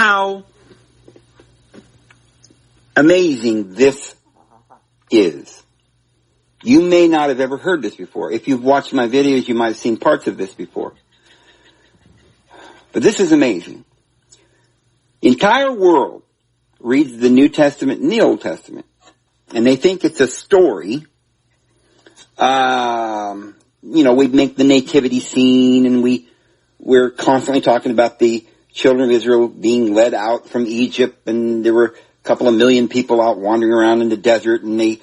how amazing this is. You may not have ever heard this before. If you've watched my videos, you might have seen parts of this before. But this is amazing. The entire world reads the New Testament and the Old Testament, and they think it's a story. We make the nativity scene, and we're constantly talking about the children of Israel being led out from Egypt, and there were a couple of million people out wandering around in the desert, and they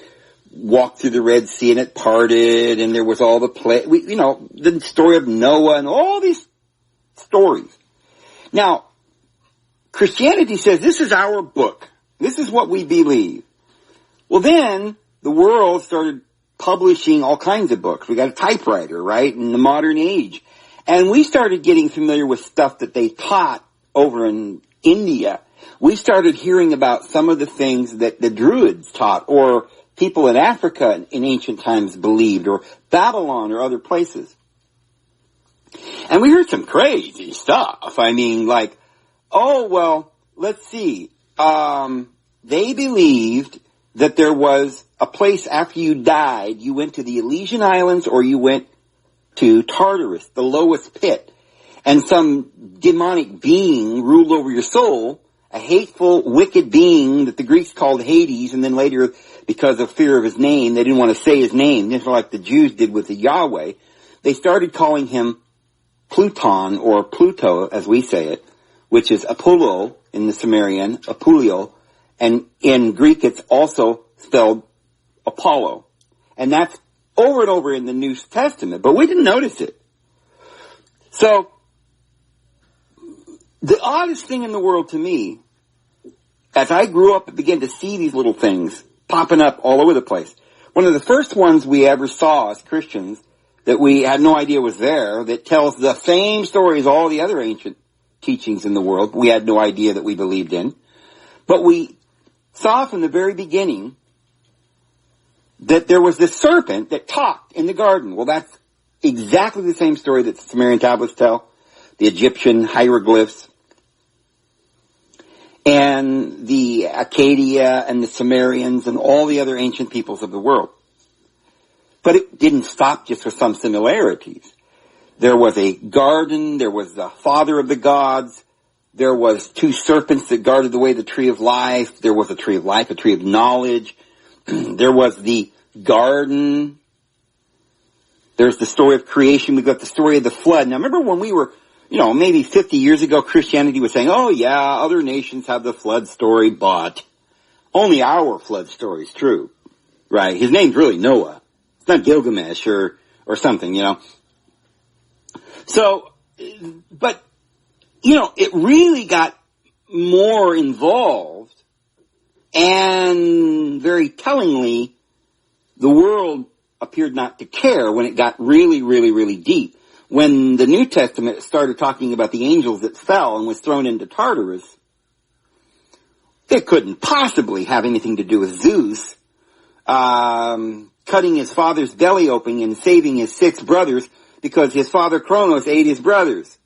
walked through the Red Sea and it parted, and there was all the the story of Noah and all these stories. Now, Christianity says this is our book. This is what we believe. Well, then the world started publishing all kinds of books. We got a typewriter, right, in the modern age. And we started getting familiar with stuff that they taught over in India. We started hearing about some of the things that the Druids taught, or people in Africa in ancient times believed, or Babylon or other places. And we heard some crazy stuff. I mean, like, let's see. They believed that there was a place after you died, you went to the Elysian Islands or you went to Tartarus, the lowest pit, and some demonic being ruled over your soul, a hateful, wicked being that the Greeks called Hades, and then later, because of fear of his name, they didn't want to say his name, just like the Jews did with the Yahweh. They started calling him Pluton, or Pluto, as we say it, which is Apollo in the Sumerian, Apulio, and in Greek it's also spelled Apollo. And that's over and over in the New Testament, but we didn't notice it. So, the oddest thing in the world to me, as I grew up and began to see these little things popping up all over the place, one of the first ones we ever saw as Christians that we had no idea was there, that tells the same story as all the other ancient teachings in the world we had no idea that we believed in. But we saw from the very beginning that there was this serpent that talked in the garden. Well, that's exactly the same story that the Sumerian tablets tell, the Egyptian hieroglyphs, and the Acadia and the Sumerians and all the other ancient peoples of the world. But it didn't stop just with some similarities. There was a garden, there was the father of the gods, there was two serpents that guarded the way, the tree of life, there was a tree of life, a tree of knowledge, there was the garden, there's the story of creation, we've got the story of the flood. Now remember when we were, maybe 50 years ago, Christianity was saying, oh yeah, other nations have the flood story, but only our flood story is true, right? His name's really Noah. It's not Gilgamesh or something, So, but, it really got more involved, and very tellingly, the world appeared not to care when it got really, really, really deep. When the New Testament started talking about the angels that fell and was thrown into Tartarus, it couldn't possibly have anything to do with Zeus, cutting his father's belly open and saving his 6 brothers because his father Kronos ate his brothers.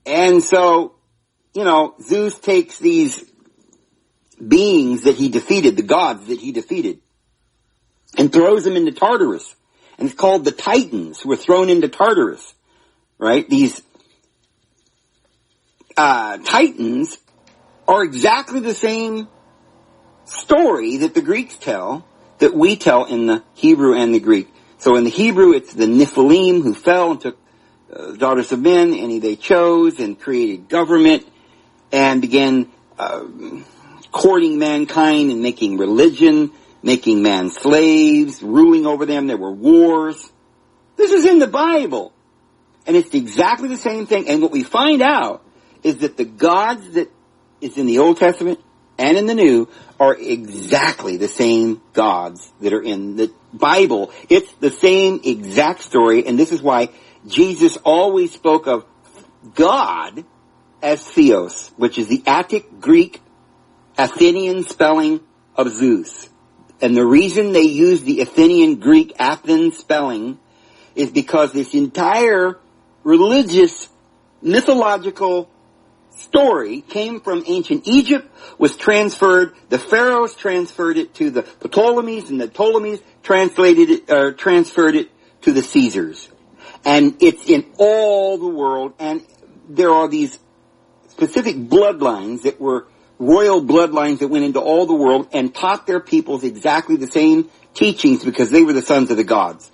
And so, Zeus takes these beings that he defeated, the gods that he defeated, and throws them into Tartarus. And it's called the Titans, who were thrown into Tartarus, right? These Titans are exactly the same story that the Greeks tell, that we tell in the Hebrew and the Greek. So in the Hebrew, it's the Nephilim who fell and took daughters of men, and they chose and created government and began courting mankind and making religion, making man slaves, ruling over them. There were wars. This is in the Bible. And it's exactly the same thing. And what we find out is that the gods that is in the Old Testament and in the New are exactly the same gods that are in the Bible. It's the same exact story, and this is why Jesus always spoke of God as Theos, which is the Attic Greek Athenian spelling of Zeus. And the reason they use the Athenian Greek Athens spelling is because this entire religious, mythological story came from ancient Egypt, was transferred, the pharaohs transferred it to the Ptolemies, and the Ptolemies transferred it to the Caesars. And it's in all the world, and there are these specific bloodlines that were royal bloodlines that went into all the world and taught their peoples exactly the same teachings because they were the sons of the gods.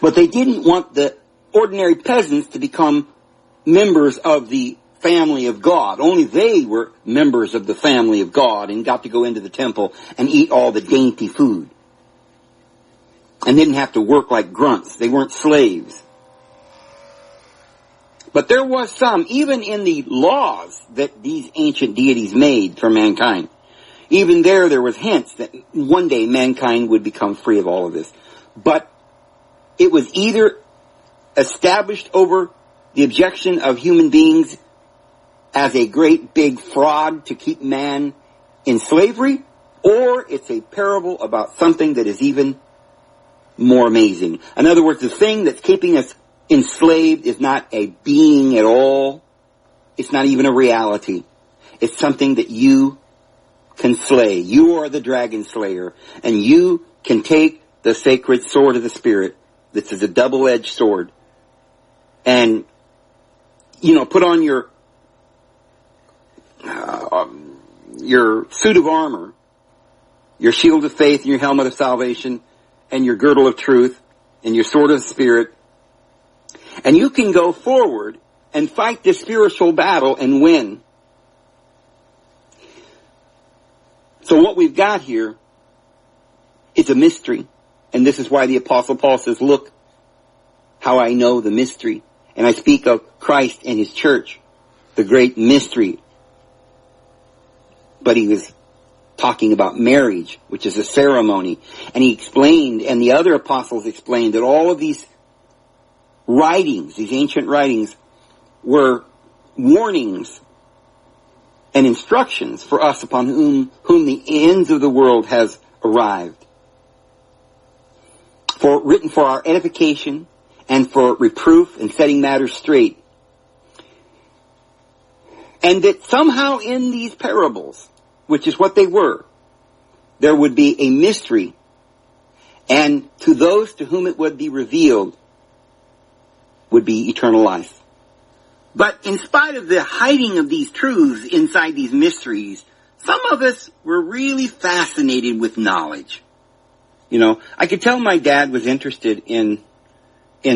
But they didn't want the ordinary peasants to become members of the family of God. Only they were members of the family of God and got to go into the temple and eat all the dainty food. And didn't have to work like grunts. They weren't slaves. But there was some, even in the laws that these ancient deities made for mankind, even there was hints that one day mankind would become free of all of this. But it was either established over the objection of human beings as a great big fraud to keep man in slavery, or it's a parable about something that is even more amazing. In other words, the thing that's keeping us enslaved is not a being at all. It's not even a reality. It's something that you can slay. You are the dragon slayer, and you can take the sacred sword of the Spirit. This is a double-edged sword. And, put on your suit of armor, your shield of faith, and your helmet of salvation, and your girdle of truth, and your sword of the Spirit. And you can go forward and fight this spiritual battle and win. So what we've got here is a mystery. And this is why the Apostle Paul says, look how I know the mystery. And I speak of Christ and His church, the great mystery. But he was talking about marriage, which is a ceremony. And he explained, and the other apostles explained, that all of these writings, these ancient writings, were warnings and instructions for us upon whom the ends of the world has arrived. Written for our edification and for reproof and setting matters straight. And that somehow in these parables, which is what they were, there would be a mystery. And to those to whom it would be revealed would be eternal life. But in spite of the hiding of these truths inside these mysteries, some of us were really fascinated with knowledge. I could tell my dad was interested in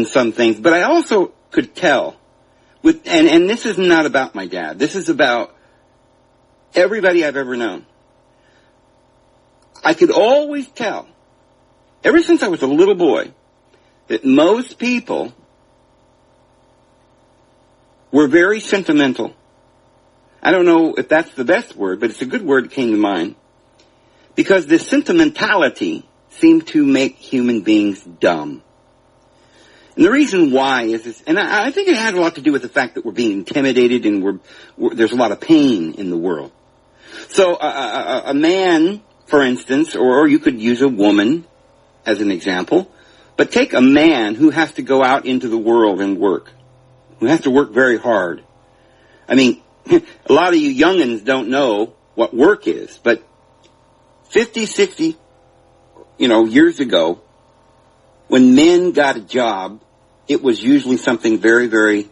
some things, but I also could tell and this is not about my dad. This is about everybody I've ever known. I could always tell, ever since I was a little boy, that most people were very sentimental. I don't know if that's the best word, but it's a good word that came to mind. Because this sentimentality seemed to make human beings dumb. And the reason why is this, and I think it has a lot to do with the fact that we're being intimidated and there's a lot of pain in the world. So a man, for instance, or you could use a woman as an example, but take a man who has to go out into the world and work, who has to work very hard. I mean, a lot of you youngins don't know what work is, but 50, 60, years ago, when men got a job, it was usually something very, very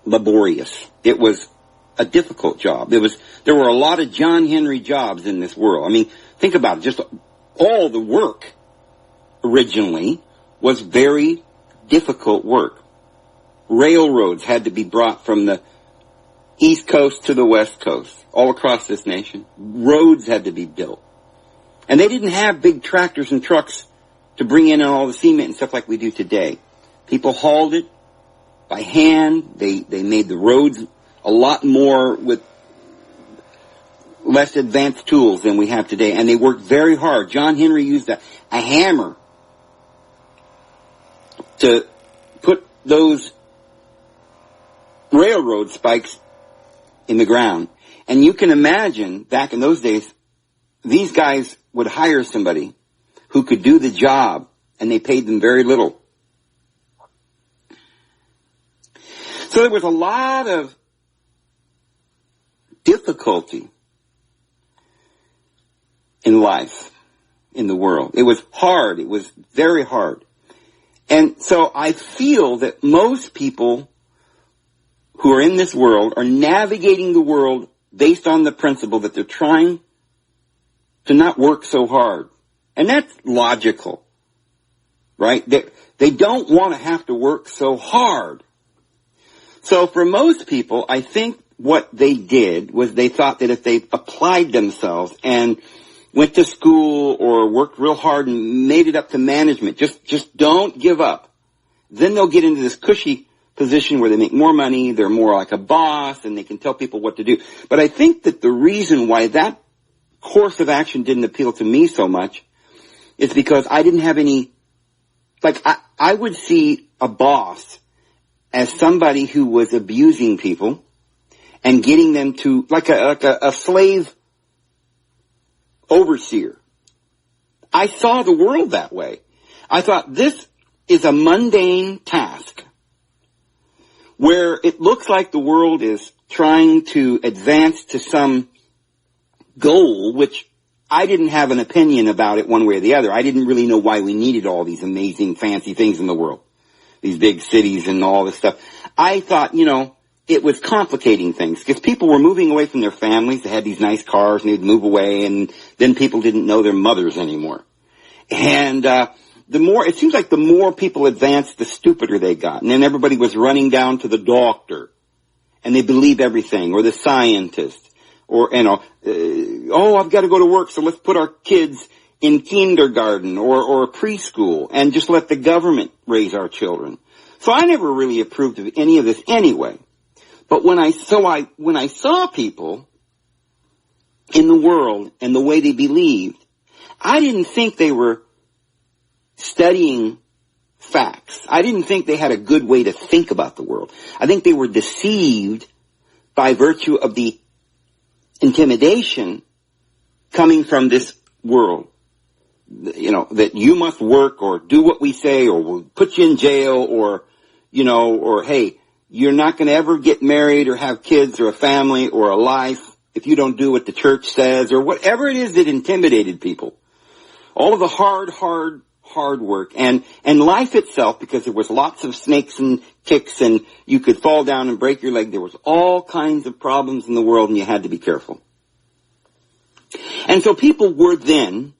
laborious. It was a difficult job. There were a lot of John Henry jobs in this world. I mean, think about it. Just all the work originally was very difficult work. Railroads had to be brought from the East Coast to the West Coast, all across this nation. Roads had to be built. And they didn't have big tractors and trucks to bring in all the cement and stuff like we do today. People hauled it by hand. They made the roads a lot more with less advanced tools than we have today. And they worked very hard. John Henry used a hammer to put those railroad spikes in the ground. And you can imagine, back in those days, these guys would hire somebody who could do the job, and they paid them very little. So there was a lot of difficulty in life, in the world. It was hard. It was very hard. And so I feel that most people who are in this world are navigating the world based on the principle that they're trying to not work so hard. And that's logical, right? They don't want to have to work so hard. So for most people, I think what they did was they thought that if they applied themselves and went to school or worked real hard and made it up to management, just don't give up, then they'll get into this cushy position where they make more money, they're more like a boss, and they can tell people what to do. But I think that the reason why that course of action didn't appeal to me so much is because I didn't have any, like, I would see a boss as somebody who was abusing people and getting them to, like a slave overseer. I saw the world that way. I thought this is a mundane task where it looks like the world is trying to advance to some goal, which I didn't have an opinion about it one way or the other. I didn't really know why we needed all these amazing, fancy things in the world, these big cities and all this stuff. I thought, it was complicating things because people were moving away from their families. They had these nice cars and they'd move away, and then people didn't know their mothers anymore. And it seems like the more people advanced, the stupider they got. And then everybody was running down to the doctor, and they believe everything, or the scientist, or, I've got to go to work, so let's put our kids in kindergarten or preschool and just let the government raise our children. So I never really approved of any of this anyway. But when I saw people in the world and the way they believed, I didn't think they were studying facts. I didn't think they had a good way to think about the world. I think they were deceived by virtue of the intimidation coming from this world. That you must work or do what we say or we'll put you in jail or hey, you're not going to ever get married or have kids or a family or a life if you don't do what the church says, or whatever it is that intimidated people. All of the hard work and life itself, because there was lots of snakes and kicks and you could fall down and break your leg. There was all kinds of problems in the world and you had to be careful. And so people were then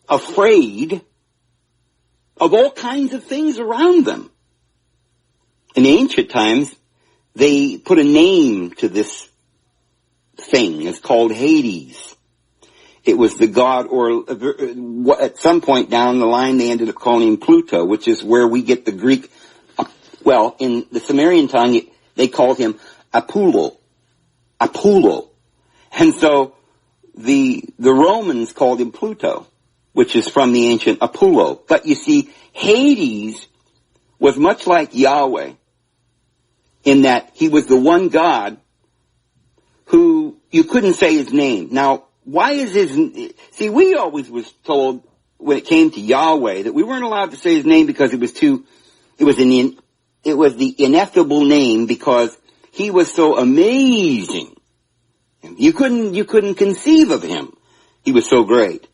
afraid of all kinds of things around them. In ancient times, they put a name to this thing. It's called Hades. It was the god, or at some point down the line, they ended up calling him Pluto, which is where we get the Greek. Well, in the Sumerian tongue, they called him Apollo. And so the Romans called him Pluto, which is from the ancient Apollo. But you see, Hades was much like Yahweh in that he was the one God who you couldn't say his name. Now, why is we always was told when it came to Yahweh that we weren't allowed to say his name because it was the ineffable name because he was so amazing. You couldn't conceive of him. He was so great.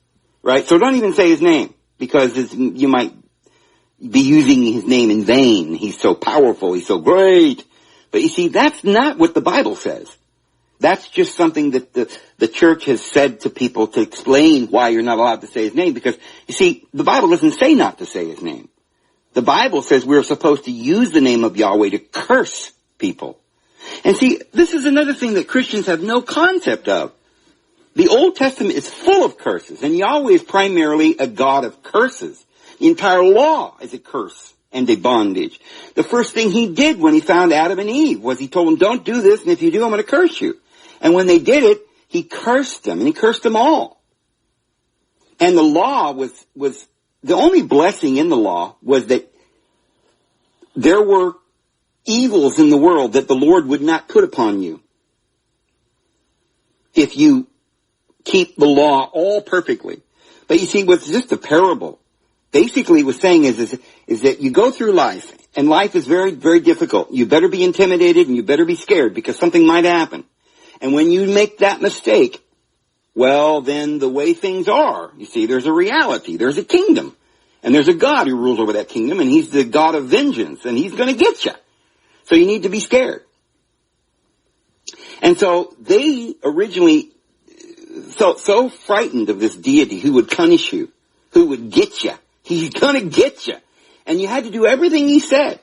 Right? So don't even say his name because you might be using his name in vain. He's so powerful. He's so great. But you see, that's not what the Bible says. That's just something that the church has said to people to explain why you're not allowed to say his name. Because, you see, the Bible doesn't say not to say his name. The Bible says we're supposed to use the name of Yahweh to curse people. And see, this is another thing that Christians have no concept of. The Old Testament is full of curses, and Yahweh is primarily a God of curses. The entire law is a curse and a bondage. The first thing he did when he found Adam and Eve was he told them, don't do this, and if you do, I'm going to curse you. And when they did it, he cursed them, and he cursed them all. And the law was the only blessing in the law was that there were evils in the world that the Lord would not put upon you if you keep the law all perfectly. But you see, it was just a parable. basically was saying is that you go through life, and life is very, very difficult. You better be intimidated and you better be scared because something might happen. And when you make that mistake, well, then the way things are, you see, there's a reality, there's a kingdom, and there's a God who rules over that kingdom, and he's the God of vengeance, and he's going to get you. So you need to be scared. And so they originally felt so frightened of this deity who would punish you, who would get you. He's going to get you. And you had to do everything he said.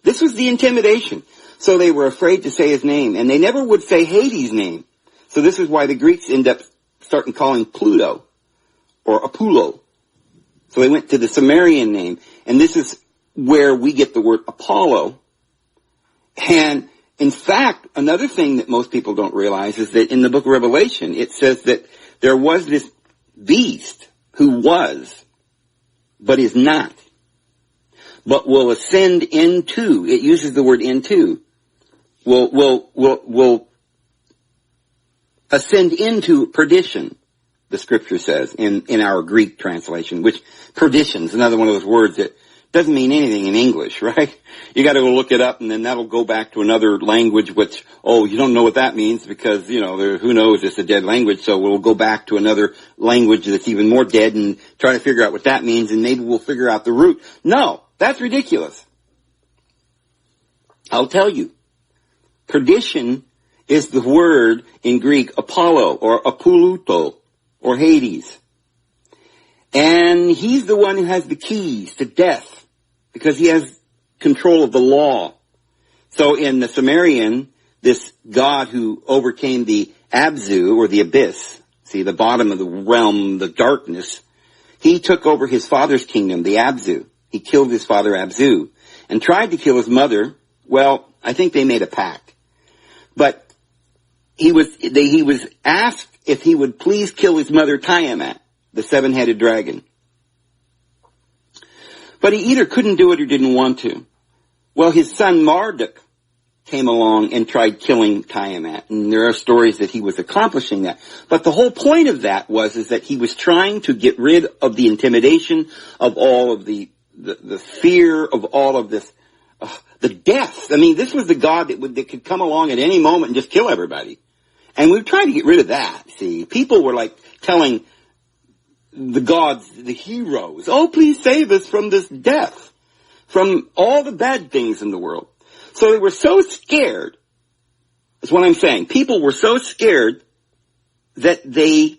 This was the intimidation. So they were afraid to say his name, and they never would say Hades' name. So this is why the Greeks end up starting calling Pluto or Apollo. So they went to the Sumerian name, and this is where we get the word Apollo. And in fact, another thing that most people don't realize is that in the book of Revelation, it says that there was this beast who was, but is not, but will ascend into, it uses the word into, will ascend into perdition, the scripture says, in our Greek translation, which perdition is another one of those words that doesn't mean anything in English, right? You gotta go look it up, and then that'll go back to another language which, you don't know what that means because, who knows, it's a dead language, so we'll go back to another language that's even more dead and try to figure out what that means, and maybe we'll figure out the root. No, that's ridiculous. I'll tell you. Perdition is the word in Greek Apollo or Apoluto or Hades. And he's the one who has the keys to death because he has control of the law. So in the Sumerian, this god who overcame the Abzu or the abyss, see the bottom of the realm, the darkness, he took over his father's kingdom, the Abzu. He killed his father Abzu and tried to kill his mother. Well, I think they made a pact. But he was asked if he would please kill his mother Tiamat, the seven-headed dragon. But he either couldn't do it or didn't want to. Well, his son Marduk came along and tried killing Tiamat, and there are stories that he was accomplishing that. But the whole point of that is that he was trying to get rid of the intimidation, of all of the fear, of all of this, the death. I mean, this was the God that could come along at any moment and just kill everybody. And we were trying to get rid of that, see. People were like telling the gods, the heroes, please save us from this death, from all the bad things in the world. So they were so scared, is what I'm saying. People were so scared that they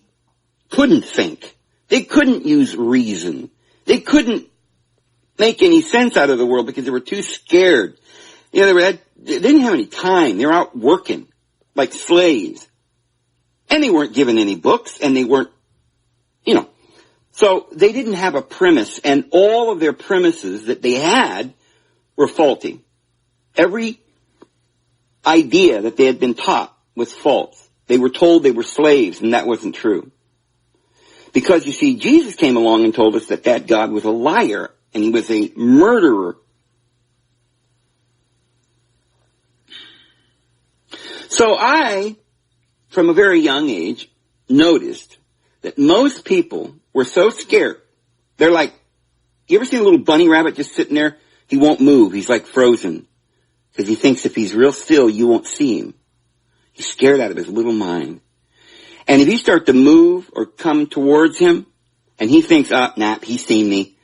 couldn't think. They couldn't use reason. They couldn't make any sense out of the world because they were too scared. They didn't have any time. They were out working like slaves. And they weren't given any books, and they weren't, so they didn't have a premise, and all of their premises that they had were faulty. Every idea that they had been taught was false. They were told they were slaves, and that wasn't true. Because, you see, Jesus came along and told us that God was a liar, and he was a murderer. So I, from a very young age, noticed that most people were so scared. They're like, you ever seen a little bunny rabbit just sitting there? He won't move. He's like frozen. Because he thinks if he's real still, you won't see him. He's scared out of his little mind. And if you start to move or come towards him, and he thinks, he's seen me.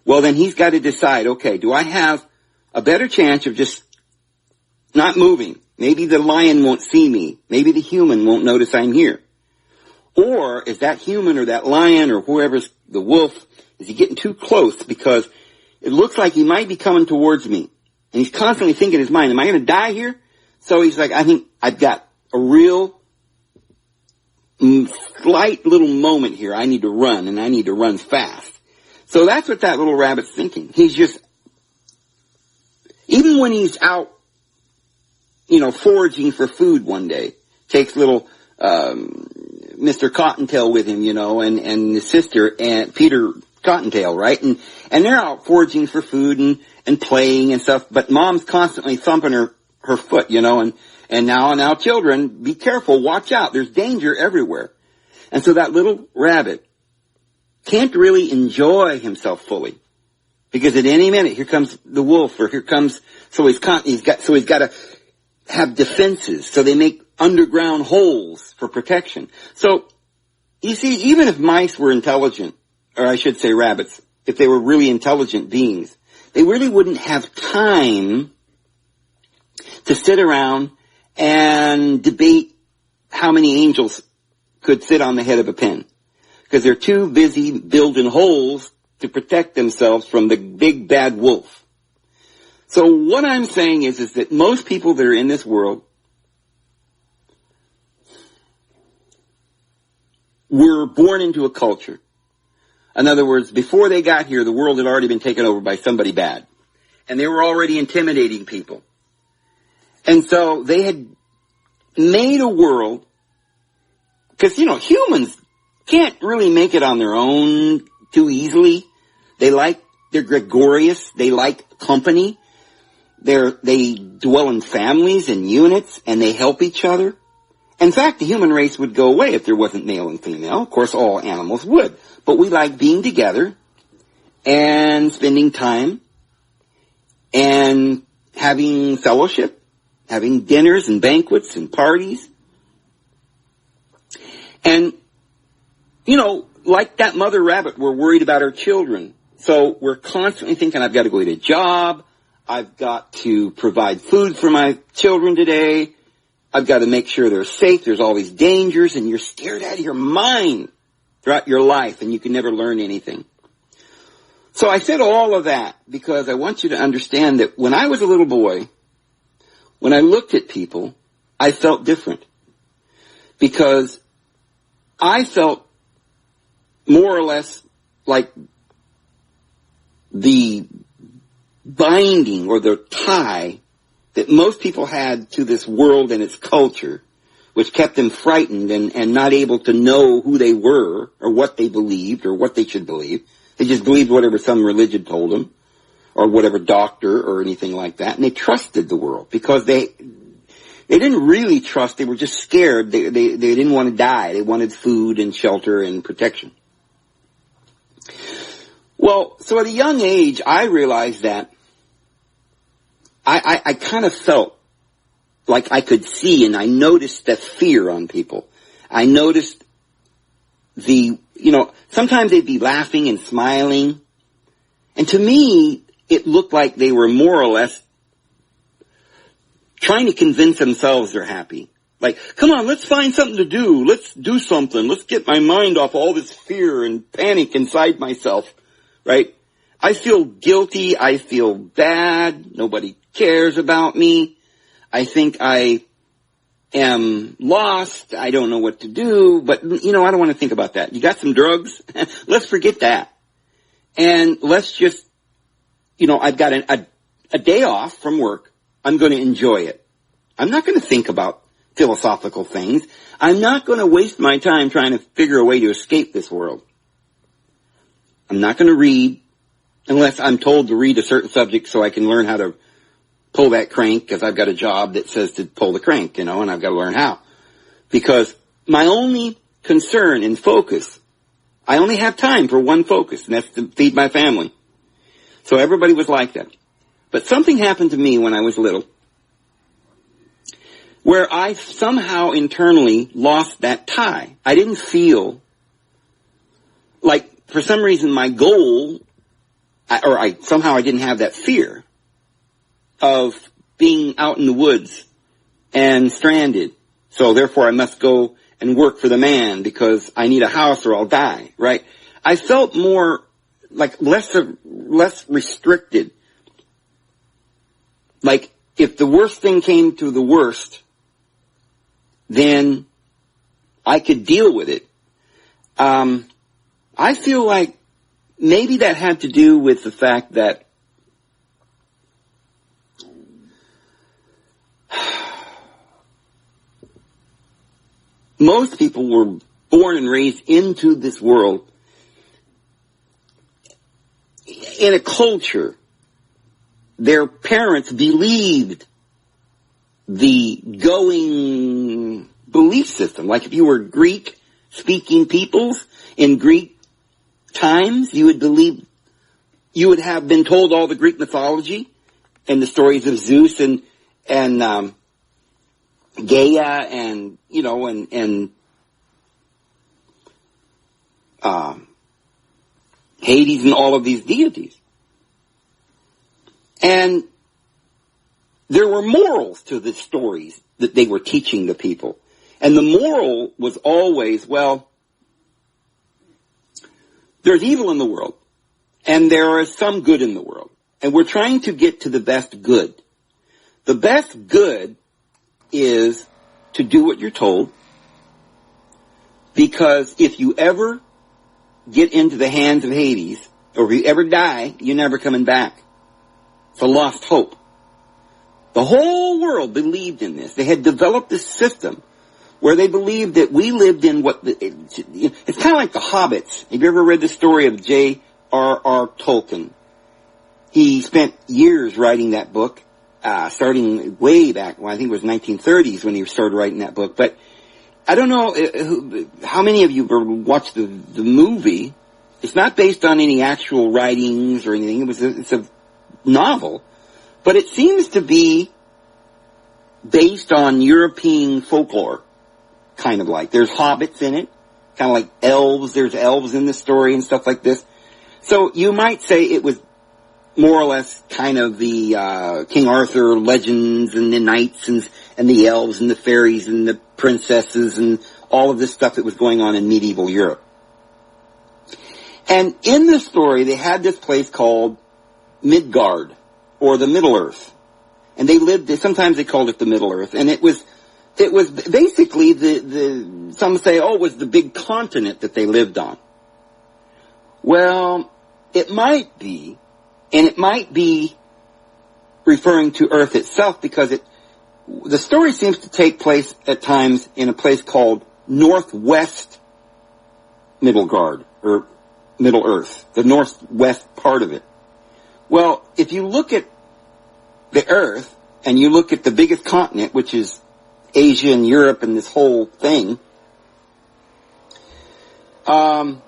Well, then he's got to decide, okay, do I have a better chance of just not moving? Maybe the lion won't see me. Maybe the human won't notice I'm here. Or is that human or that lion or whoever's the wolf, is he getting too close because it looks like he might be coming towards me? And he's constantly thinking in his mind, am I going to die here? So he's like, I think I've got a real slight little moment here. I need to run, and I need to run fast. So that's what that little rabbit's thinking. He's just, even when he's out, foraging for food one day, takes little Mr. Cottontail with him, and his sister, and Peter Cottontail, right? And they're out foraging for food and playing and stuff, but mom's constantly thumping her foot, and now children, be careful, watch out, there's danger everywhere. And so that little rabbit can't really enjoy himself fully. Because at any minute, here comes the wolf, or here comes, so he's got to have defenses. So they make underground holes for protection. So, you see, even if mice were intelligent, or I should say rabbits, if they were really intelligent beings, they really wouldn't have time to sit around and debate how many angels could sit on the head of a pin. Because they're too busy building holes to protect themselves from the big bad wolf. So what I'm saying is that most people that are in this world were born into a culture. In other words, before they got here, the world had already been taken over by somebody bad. And they were already intimidating people. And so they had made a world, because, humans can't really make it on their own too easily. They're gregarious, they like company, they dwell in families and units, and they help each other. In fact, the human race would go away if there wasn't male and female. Of course, all animals would. But we like being together and spending time and having fellowship, having dinners and banquets and parties. And, like that mother rabbit, we're worried about our children. So we're constantly thinking, I've got to go get a job. I've got to provide food for my children today. I've got to make sure they're safe. There's all these dangers, and you're scared out of your mind throughout your life, and you can never learn anything. So I said all of that because I want you to understand that when I was a little boy, when I looked at people, I felt different. Because I felt more or less like the binding or the tie that most people had to this world and its culture, which kept them frightened and not able to know who they were or what they believed or what they should believe. They just believed whatever some religion told them or whatever doctor or anything like that. And they trusted the world because they didn't really trust. They were just scared. They didn't want to die. They wanted food and shelter and protection. Well, so at a young age, I realized that I kind of felt like I could see, and I noticed the fear on people. I noticed sometimes they'd be laughing and smiling. And to me, it looked like they were more or less trying to convince themselves they're happy. Like, come on, let's find something to do. Let's do something. Let's get my mind off all this fear and panic inside myself, right? I feel guilty. I feel bad. Nobody cares about me. I think I am lost. I don't know what to do. But, I don't want to think about that. You got some drugs? Let's forget that. And let's just, I've got a day off from work. I'm going to enjoy it. I'm not going to think about philosophical things. I'm not going to waste my time trying to figure a way to escape this world. I'm not going to read unless I'm told to read a certain subject so I can learn how to pull that crank, because I've got a job that says to pull the crank, and I've got to learn how. Because my only concern and focus, I only have time for one focus, and that's to feed my family. So everybody was like that. But something happened to me when I was little, where I somehow internally lost that tie. I didn't feel like, for some reason, my goal, somehow I didn't have that fear of being out in the woods and stranded. So therefore I must go and work for the man because I need a house or I'll die, right? I felt more like less restricted. Like if the worst thing came to the worst, then I could deal with it. I feel like maybe that had to do with the fact that most people were born and raised into this world in a culture. Their parents believed the going belief system. Like if you were Greek-speaking peoples in Greek times, you would have been told all the Greek mythology and the stories of Zeus and Gaia and Hades and all of these deities. And there were morals to the stories that they were teaching the people. And the moral was always, well, there's evil in the world, and there is some good in the world. And we're trying to get to the best good. The best good is to do what you're told, because if you ever get into the hands of Hades, or if you ever die, you're never coming back. It's a lost hope. The whole world believed in this. They had developed this system where they believed that we lived in it's kind of like the Hobbits. Have you ever read the story of J.R.R. Tolkien? He spent years writing that book, starting way back, I think it was 1930s when he started writing that book. But I don't know how many of you watched the movie. It's not based on any actual writings or anything. It's a novel. But it seems to be based on European folklore, kind of like. There's hobbits in it, kind of like elves. There's elves in the story and stuff like this. So you might say it was more or less kind of the King Arthur legends and the knights and the elves and the fairies and the princesses and all of this stuff that was going on in medieval Europe. And in the story, they had this place called Midgard, or the Middle Earth. And sometimes they called it the Middle Earth. And it was basically some say, it was the big continent that they lived on. Well, it might be, and it might be referring to Earth itself, because the story seems to take place at times in a place called Northwest Midgard, or Middle Earth, the northwest part of it. Well, if you look at the Earth, and you look at the biggest continent, which is Asia and Europe and this whole thing, the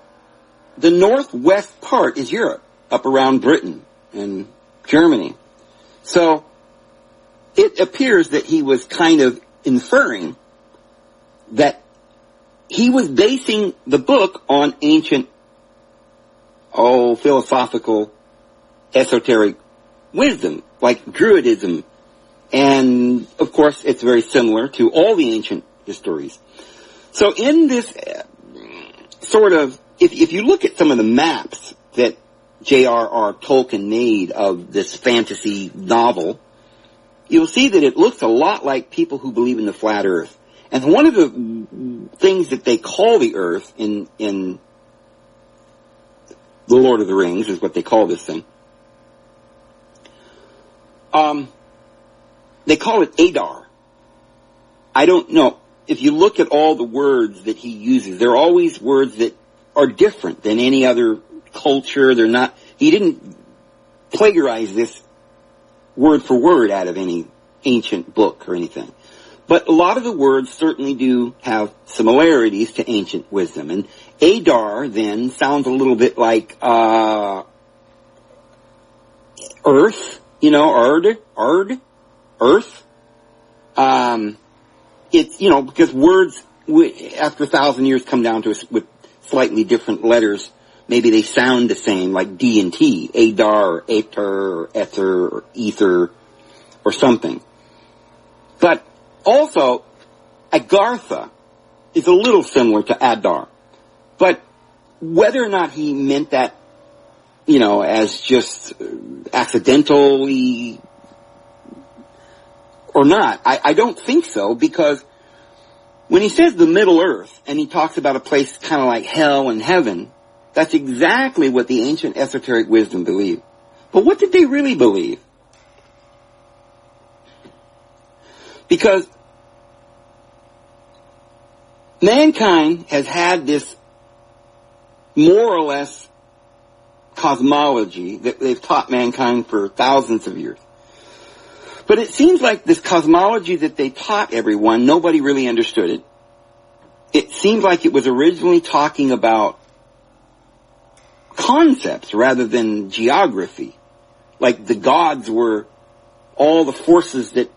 northwest part is Europe, up around Britain and Germany. So it appears that he was kind of inferring that he was basing the book on ancient, philosophical, esoteric wisdom, like Druidism. And, of course, it's very similar to all the ancient histories. So in this sort of, if you look at some of the maps that J.R.R. Tolkien made of this fantasy novel, you'll see that it looks a lot like people who believe in the flat earth. And one of the things that they call the earth in The Lord of the Rings is what they call this thing. They call it Adar. I don't know. If you look at all the words that he uses, they're always words that are different than any other culture. He didn't plagiarize this word for word out of any ancient book or anything. But a lot of the words certainly do have similarities to ancient wisdom. And Adar then sounds a little bit like, earth, earth. It's, because words after 1,000 years come down to us with slightly different letters. Maybe they sound the same, like D and T, Adar, or Aether, or Ether, or Ether, or something. But also, Agartha is a little similar to Adar. But whether or not he meant that, as just accidentally or not, I don't think so, because when he says the Middle Earth, and he talks about a place kind of like hell and heaven, that's exactly what the ancient esoteric wisdom believed. But what did they really believe? Because mankind has had this more or less cosmology that they've taught mankind for thousands of years. But it seems like this cosmology that they taught everyone, nobody really understood it. It seems like it was originally talking about concepts rather than geography. Like the gods were all the forces that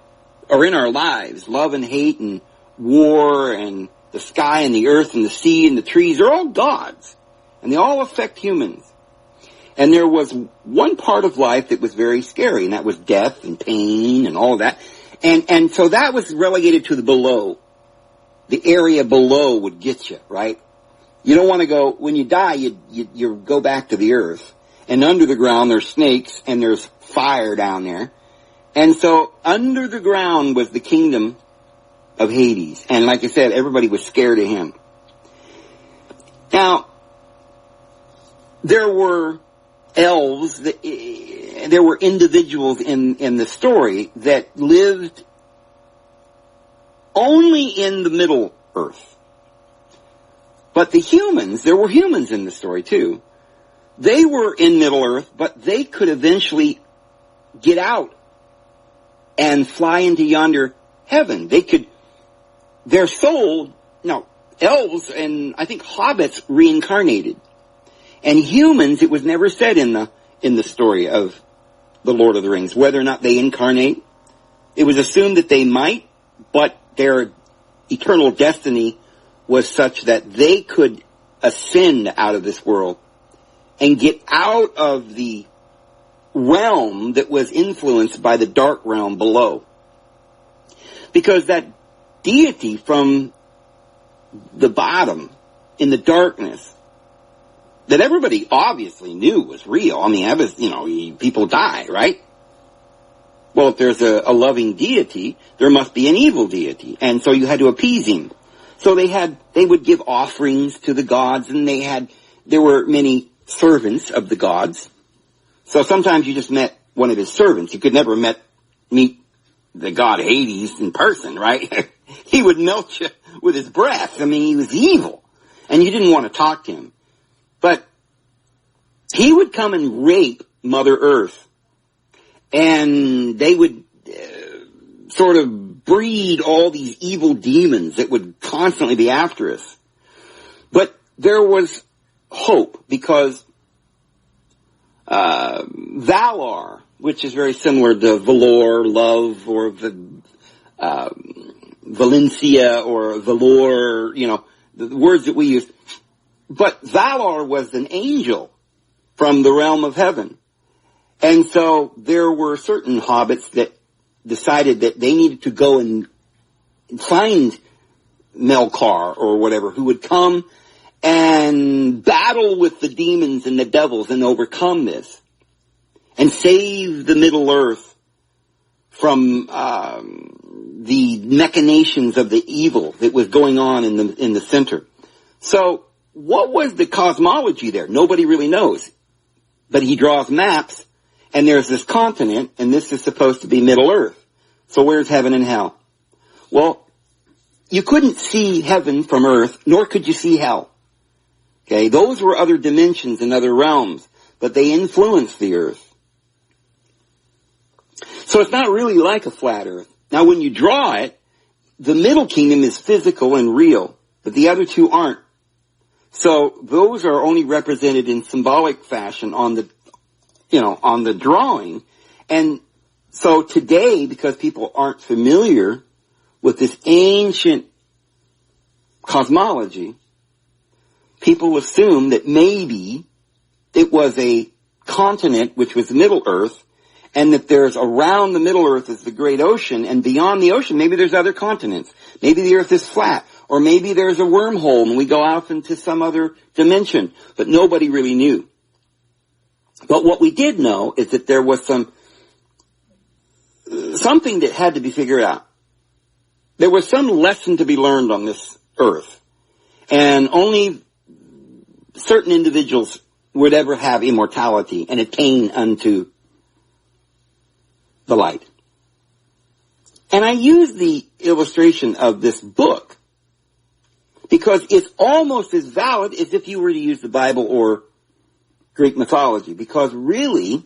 are in our lives. Love and hate and war and the sky and the earth and the sea and the trees are all gods. And they all affect humans. And there was one part of life that was very scary, and that was death and pain and all of that. And so that was relegated to the below. The area below would get you, right? You don't want to go, when you die, you go back to the earth. And under the ground there's snakes and there's fire down there. And so under the ground was the kingdom of Hades. And like I said, everybody was scared of him. Now, there were elves, there were individuals in the story that lived only in the Middle Earth. But the humans, there were humans in the story too. They were in Middle Earth, but they could eventually get out and fly into yonder heaven. Their soul, elves and I think hobbits reincarnated. And humans, it was never said in the story of the Lord of the Rings, whether or not they incarnate. It was assumed that they might, but their eternal destiny was such that they could ascend out of this world and get out of the realm that was influenced by the dark realm below. Because that deity from the bottom, in the darkness, that everybody obviously knew was real. I mean, that was, people die, right? Well, if there's a loving deity, there must be an evil deity. And so you had to appease him. So they would give offerings to the gods, and there were many servants of the gods. So sometimes you just met one of his servants. You could never meet the god Hades in person, right? He would melt you with his breath. I mean, he was evil. And you didn't want to talk to him. But he would come and rape Mother Earth. And they would sort of breed all these evil demons that would constantly be after us. But there was hope, because Valar, which is very similar to Valor, love, or Valencia, or Valor, the words that we use. But Valar was an angel from the realm of heaven. And so there were certain hobbits that decided that they needed to go and find Melkar or whatever, who would come and battle with the demons and the devils and overcome this and save the Middle Earth from the machinations of the evil that was going on in the center. So what was the cosmology there? Nobody really knows. But he draws maps, and there's this continent, and this is supposed to be Middle Earth. So where's heaven and hell? Well, you couldn't see heaven from earth, nor could you see hell. Okay, those were other dimensions and other realms, but they influenced the earth. So it's not really like a flat earth. Now when you draw it, the middle kingdom is physical and real, but the other two aren't. So those are only represented in symbolic fashion on the drawing. And so today, because people aren't familiar with this ancient cosmology, people assume that maybe it was a continent, which was Middle Earth, and that there's around the Middle Earth is the great ocean, and beyond the ocean, maybe there's other continents. Maybe the earth is flat, or maybe there's a wormhole and we go out into some other dimension, but nobody really knew. But what we did know is that there was something that had to be figured out. There was some lesson to be learned on this earth, and only certain individuals would ever have immortality and attain unto the light. And I use the illustration of this book because it's almost as valid as if you were to use the Bible or Greek mythology, because really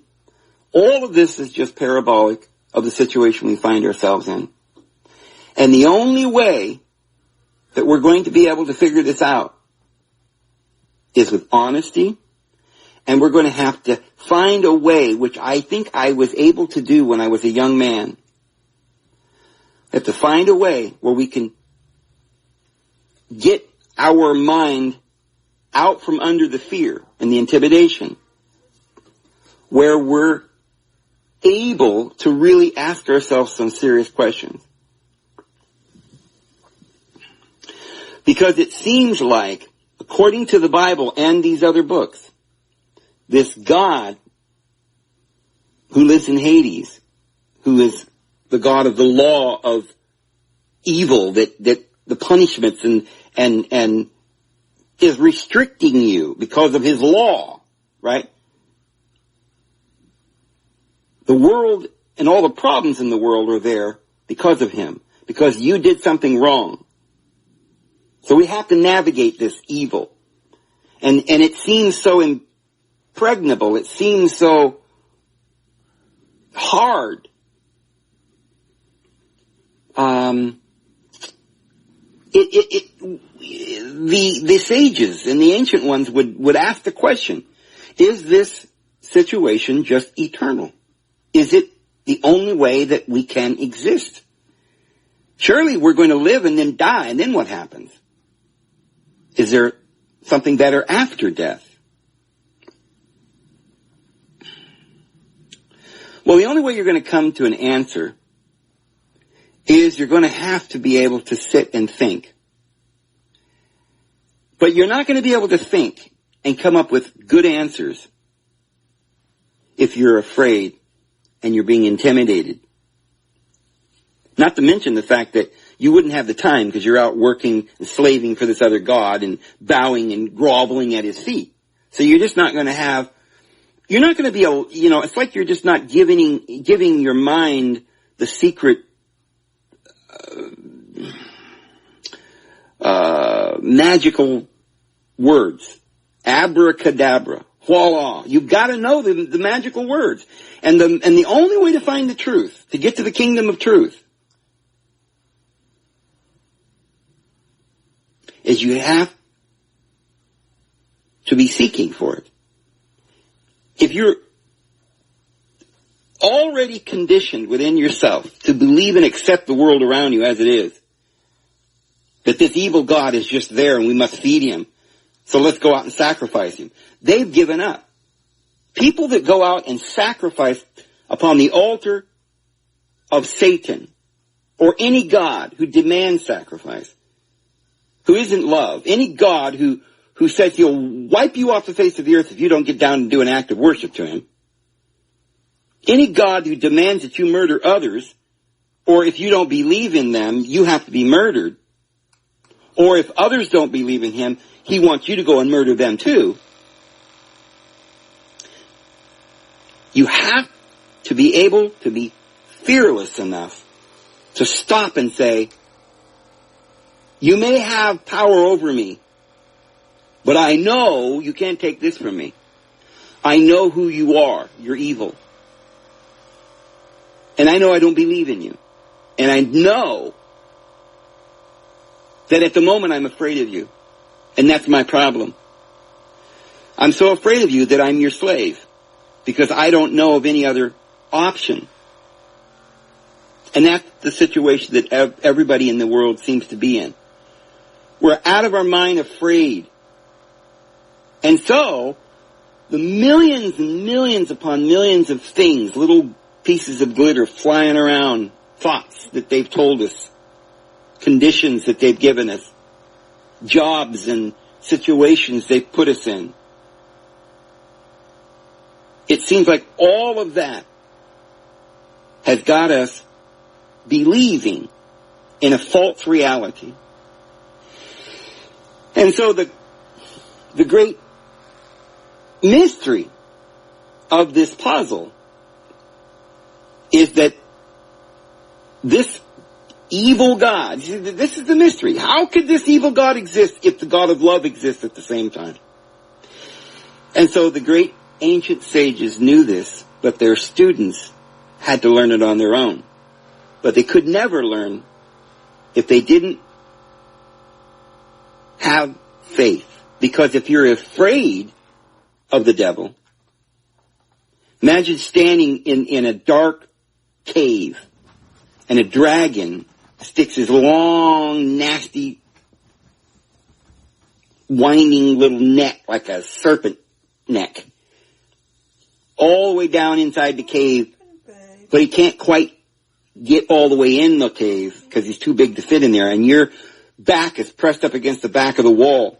all of this is just parabolic of the situation we find ourselves in. And the only way that we're going to be able to figure this out is with honesty And we're going to have to find a way, which I think I was able to do when I was a young man. We have to find a way where we can get our mind out from under the fear and the intimidation, where we're able to really ask ourselves some serious questions. Because it seems like, according to the Bible and these other books, this God who lives in Hades, who is the God of the law of evil, that the punishments and is restricting you because of his law, right? The world and all the problems in the world are there because of him, because you did something wrong. So we have to navigate this evil. And it seems so impregnable. It seems so hard. The sages and the ancient ones would ask the question, is this situation just eternal? Is it the only way that we can exist? Surely we're going to live and then die, and then what happens? Is there something better after death? Well, the only way you're going to come to an answer is you're going to have to be able to sit and think. But you're not going to be able to think and come up with good answers if you're afraid and you're being intimidated. Not to mention the fact that you wouldn't have the time because you're out working and slaving for this other God and bowing and groveling at his feet. So you're just not going to have, you're not going to be able, it's like you're just not giving your mind the secret magical words. Abracadabra. Voila. You've got to know the magical words. And the only way to find the truth, to get to the kingdom of truth, is you have to be seeking for it. If you're already conditioned within yourself to believe and accept the world around you as it is, that this evil God is just there and we must feed him, so let's go out and sacrifice him, they've given up. People that go out and sacrifice upon the altar of Satan or any God who demands sacrifice, who isn't love, any God who says he'll wipe you off the face of the earth if you don't get down and do an act of worship to him, any God who demands that you murder others, or if you don't believe in them, you have to be murdered, or if others don't believe in him, he wants you to go and murder them too. You have to be able to be fearless enough to stop and say, you may have power over me, but I know you can't take this from me. I know who you are. You're evil. And I know I don't believe in you. And I know that at the moment I'm afraid of you. And that's my problem. I'm so afraid of you that I'm your slave, because I don't know of any other option. And that's the situation that everybody in the world seems to be in. We're out of our mind afraid. And so, the millions and millions upon millions of things, little pieces of glitter flying around, thoughts that they've told us, conditions that they've given us, jobs and situations they've put us in. It seems like all of that has got us believing in a false reality. And so the great mystery of this puzzle is that this evil God, this is the mystery. How could this evil God exist if the God of love exists at the same time? And so the great ancient sages knew this, but their students had to learn it on their own. But they could never learn if they didn't have faith. Because if you're afraid of the devil. Imagine standing in a dark cave and a dragon sticks his long, nasty, winding little neck like a serpent neck all the way down inside the cave, but he can't quite get all the way in the cave because he's too big to fit in there, and your back is pressed up against the back of the wall,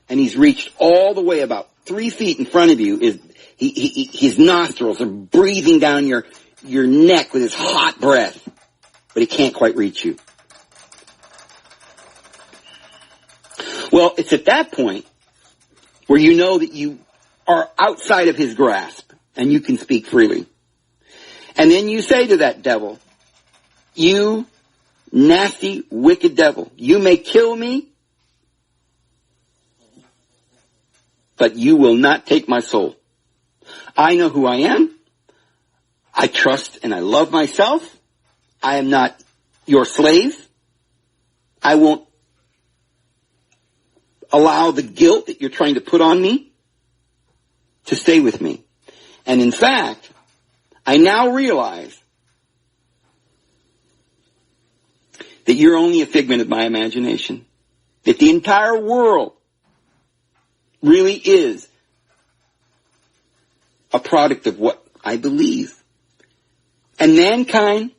and he's reached all the way about 3 feet in front of you. His nostrils are breathing down your neck with his hot breath, but he can't quite reach you. Well, it's at that point where you know that you are outside of his grasp and you can speak freely. And then you say to that devil, "You nasty, wicked devil, you may kill me, but you will not take my soul. I know who I am. I trust and I love myself. I am not your slave. I won't allow the guilt that you're trying to put on me to stay with me. And in fact, I now realize that you're only a figment of my imagination. That the entire world really is a product of what I believe. And mankind,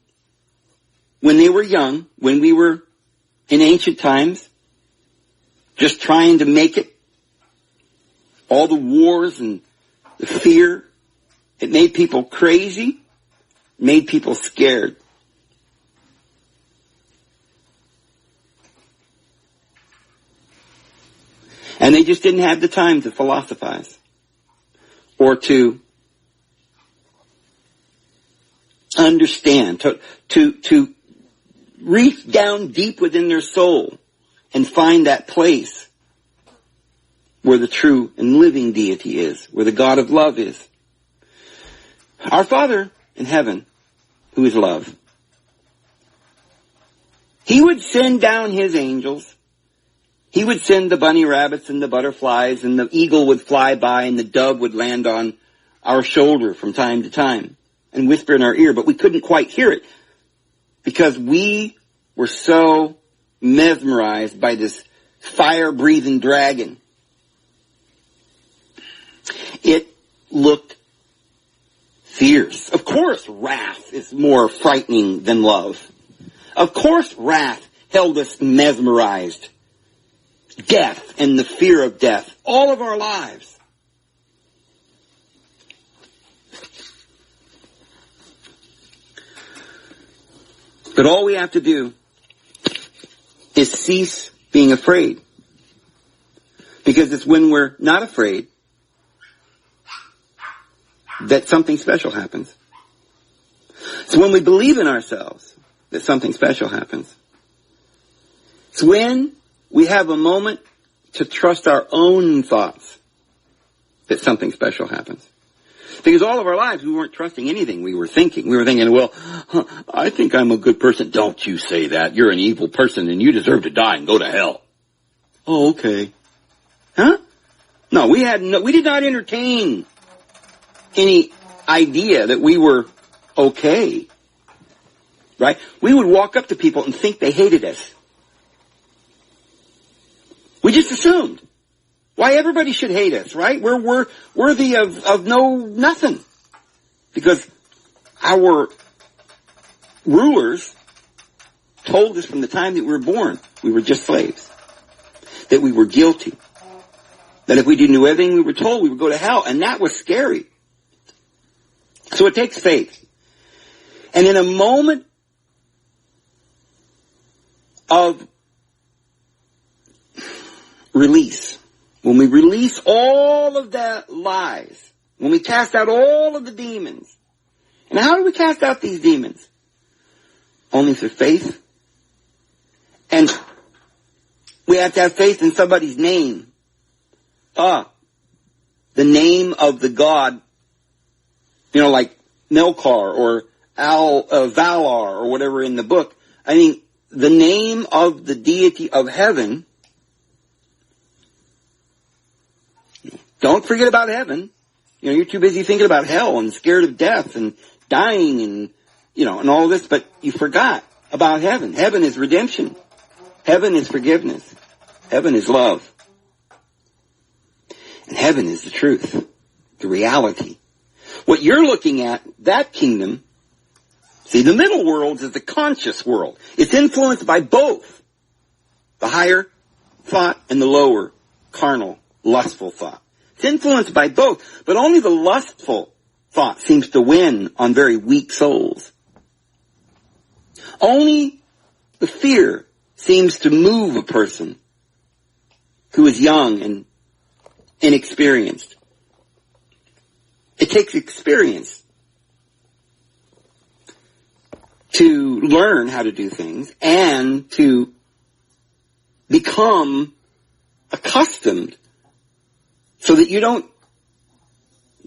when they were young, when we were in ancient times, just trying to make it, all the wars and the fear, it made people crazy, made people scared. And they just didn't have the time to philosophize or to understand, to reach down deep within their soul and find that place where the true and living deity is, where the God of love is. Our Father in heaven, who is love, He would send down His angels. He would send the bunny rabbits and the butterflies, and the eagle would fly by and the dove would land on our shoulder from time to time and whisper in our ear, but we couldn't quite hear it because we were so mesmerized by this fire-breathing dragon. It looked fierce. Of course, wrath is more frightening than love. Of course, wrath held us mesmerized. Death and the fear of death, all of our lives. But all we have to do is cease being afraid. Because it's when we're not afraid that something special happens. It's when we believe in ourselves that something special happens. It's when we have a moment to trust our own thoughts that something special happens. Because all of our lives we weren't trusting anything we were thinking. We were thinking, well, I think I'm a good person. Don't you say that. You're an evil person and you deserve to die and go to hell. Oh, okay. Huh? No, we did not entertain any idea that we were okay. Right? We would walk up to people and think they hated us. We just assumed. Why everybody should hate us, right? We're worthy of nothing. Because our rulers told us from the time that we were born, we were just slaves. That we were guilty. That if we didn't do everything we were told, we would go to hell. And that was scary. So it takes faith. And in a moment of release, when we release all of the lies, when we cast out all of the demons. And how do we cast out these demons? Only through faith. And we have to have faith in somebody's name. The name of the God, like Melkar or Valar or whatever in the book. I mean, the name of the deity of heaven Don't forget about heaven. You're too busy thinking about hell and scared of death and dying and, and all this, but you forgot about heaven. Heaven is redemption. Heaven is forgiveness. Heaven is love. And heaven is the truth, the reality. What you're looking at, that kingdom, see, the middle world is the conscious world. It's influenced by both the higher thought and the lower carnal, lustful thought. It's influenced by both, but only the lustful thought seems to win on very weak souls. Only the fear seems to move a person who is young and inexperienced. It takes experience to learn how to do things and to become accustomed so that you don't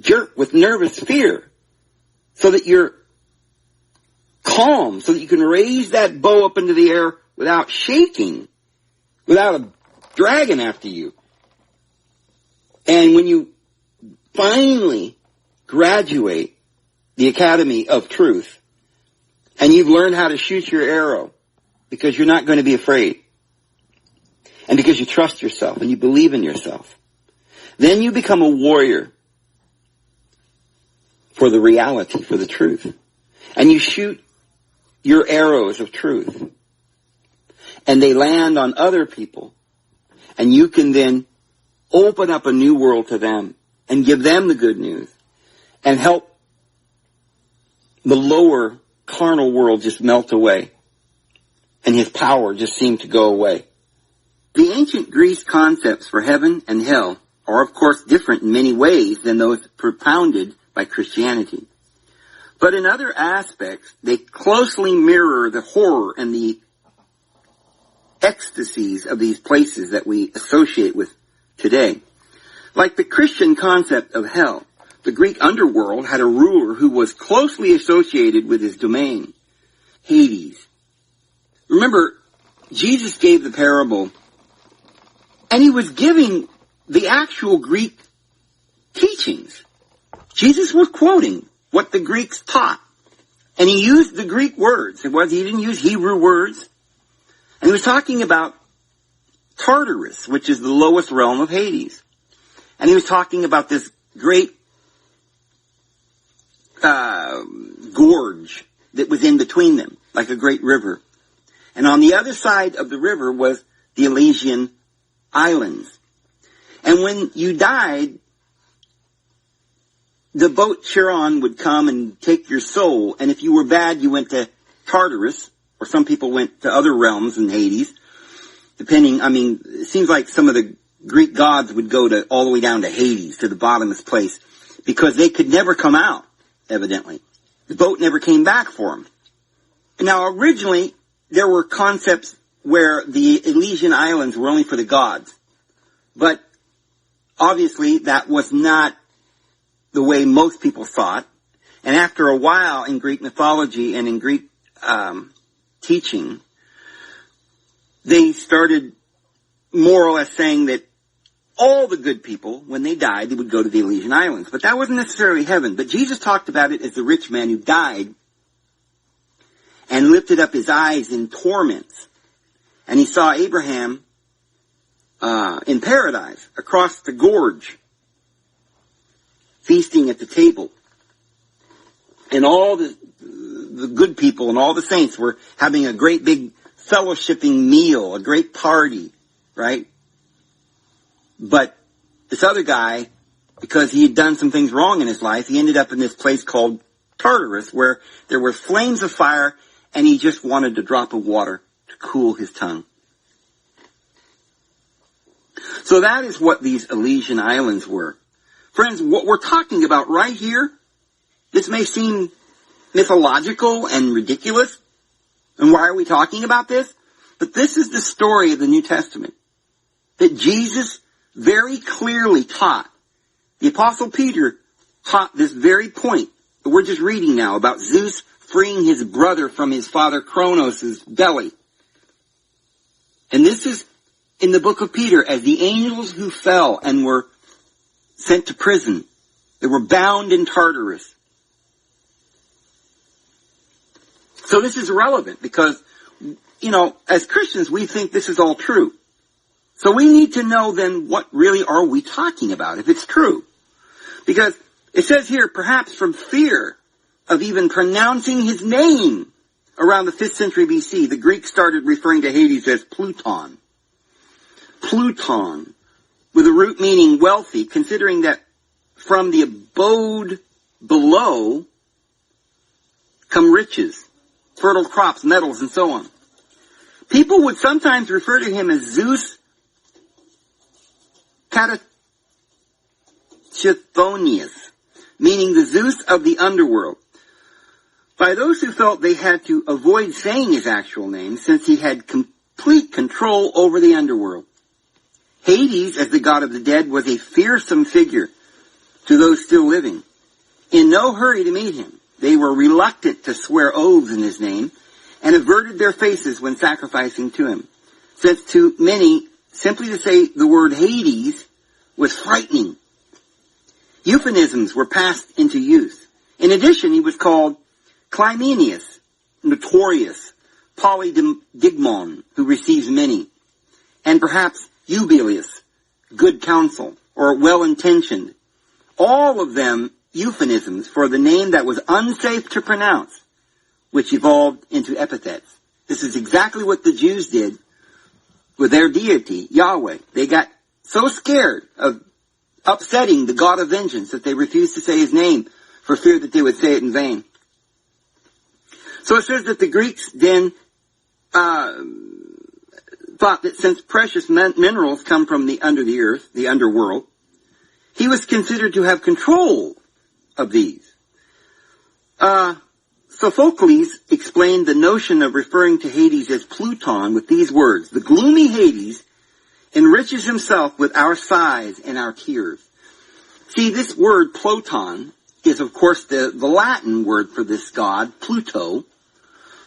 jerk with nervous fear, so that you're calm, so that you can raise that bow up into the air without shaking, without a dragon after you. And when you finally graduate the Academy of Truth, and you've learned how to shoot your arrow because you're not going to be afraid, and because you trust yourself and you believe in yourself, then you become a warrior for the reality, for the truth. And you shoot your arrows of truth. And they land on other people. And you can then open up a new world to them and give them the good news and help the lower carnal world just melt away and his power just seem to go away. The ancient Greece concepts for heaven and hell are of course different in many ways than those propounded by Christianity. But in other aspects, they closely mirror the horror and the ecstasies of these places that we associate with today. Like the Christian concept of hell, the Greek underworld had a ruler who was closely associated with his domain, Hades. Remember, Jesus gave the parable, and he was giving the actual Greek teachings. Jesus was quoting what the Greeks taught. And he used the Greek words. He didn't use Hebrew words. And he was talking about Tartarus, which is the lowest realm of Hades. And he was talking about this great gorge that was in between them, like a great river. And on the other side of the river was the Elysian Islands. And when you died, the boat Chiron would come and take your soul, and if you were bad, you went to Tartarus, or some people went to other realms in Hades, depending, it seems like some of the Greek gods would go to all the way down to Hades, to the bottomless place, because they could never come out, evidently. The boat never came back for them. Now, originally, there were concepts where the Elysian Islands were only for the gods, but obviously that was not the way most people thought. And after a while in Greek mythology and in Greek teaching, they started more or less saying that all the good people, when they died, they would go to the Elysian Islands. But that wasn't necessarily heaven. But Jesus talked about it as the rich man who died and lifted up his eyes in torments. And he saw Abraham in paradise across the gorge, feasting at the table. And all the good people and all the saints were having a great big fellowshipping meal, a great party, right? But this other guy, because he had done some things wrong in his life, he ended up in this place called Tartarus, where there were flames of fire, and he just wanted a drop of water to cool his tongue. So that is what these Elysian Islands were. Friends, what we're talking about right here, this may seem mythological and ridiculous. And why are we talking about this? But this is the story of the New Testament that Jesus very clearly taught. The Apostle Peter taught this very point that we're just reading now about Zeus freeing his brother from his father Kronos' belly. And this is in the book of Peter as the angels who fell and were sent to prison. They were bound in Tartarus. So this is irrelevant because, as Christians, we think this is all true. So we need to know then what really are we talking about if it's true. Because it says here, perhaps from fear of even pronouncing his name around the 5th century BC, the Greeks started referring to Hades as Pluton. Pluton, with a root meaning wealthy, considering that from the abode below come riches, fertile crops, metals, and so on. People would sometimes refer to him as Zeus Catateuthonius, meaning the Zeus of the underworld, by those who felt they had to avoid saying his actual name since he had complete control over the underworld. Hades, as the god of the dead, was a fearsome figure to those still living. In no hurry to meet him, they were reluctant to swear oaths in his name and averted their faces when sacrificing to him, since to many, simply to say the word Hades was frightening. Euphemisms were passed into use. In addition, he was called Clymenius, notorious, Polydigmon, who receives many, and perhaps Eubilius, good counsel, or well-intentioned. All of them euphemisms for the name that was unsafe to pronounce, which evolved into epithets. This is exactly what the Jews did with their deity, Yahweh. They got so scared of upsetting the God of vengeance that they refused to say his name for fear that they would say it in vain. So it says that the Greeks then thought that since precious minerals come from under the earth, the underworld, he was considered to have control of these. Sophocles explained the notion of referring to Hades as Pluton with these words: the gloomy Hades enriches himself with our sighs and our tears. See, this word Pluton is, of course, the Latin word for this god, Pluto,